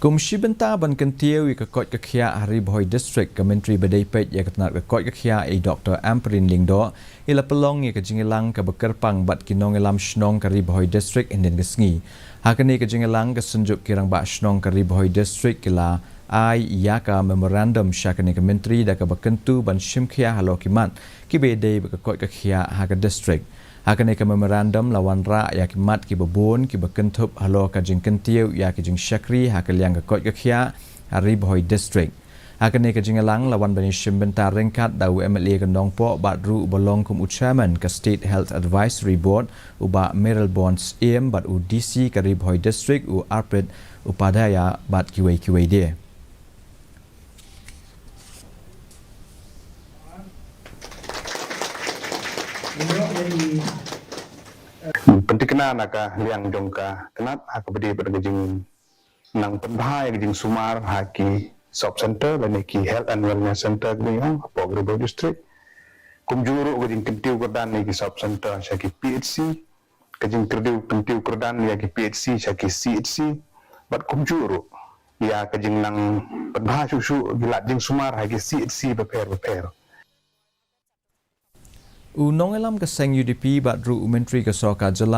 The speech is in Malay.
Komisi Benta ban kentiu ke Koit ke Khiah hari Bhoi district ke Myntri badai pet ya ke Tnat ke Koit ke Khiah Dr. Pynlong do ila pelong ke Jingialang ke bekerpang bat ki Nongialam Shnong ke Bhoi district inden ke sengi. Hakani ke Jingialang ke senjuk kirang ba Shnong ke Bhoi district kila ai ya ka memorandum syakani ke Myntri da ke bekentu ban shim Khiah halo kimat ki bedai ke Koit ke Khiah ha ke district. Hakani ke memorandum lawan ra ya kimat ki bebon ki bekentup halo ka jing kentiu ya ki jing syakri ha ke liang ke Koit ke Khiah hari Bhoi district. Hakani ke Jingialang lawan bani shim bentar ringkat dau MLA ke Nongpo bat ru bolong kum chairman ke State Health Advisory Board uba Meryl Bonds AM bat u DC ke Bhoi district u Arpid upadaya bat kiwai dia. Pentikna naka liang jongka Tnat hak bedi bergejing nang Bhoi gejing sumar haki shop center dan ki health and wellness center gejing Bhoi district kumjuru gejing kentiu kerdan ki shop center syaki PHC gejing kentiu kerdan ya ki PHC syaki CHC bat kumjuru ya gejing nang Bhoi susu gilat jing sumar haki CHC beper U Nongialam ke seng UDP bat ru Myntri ke Soka Jela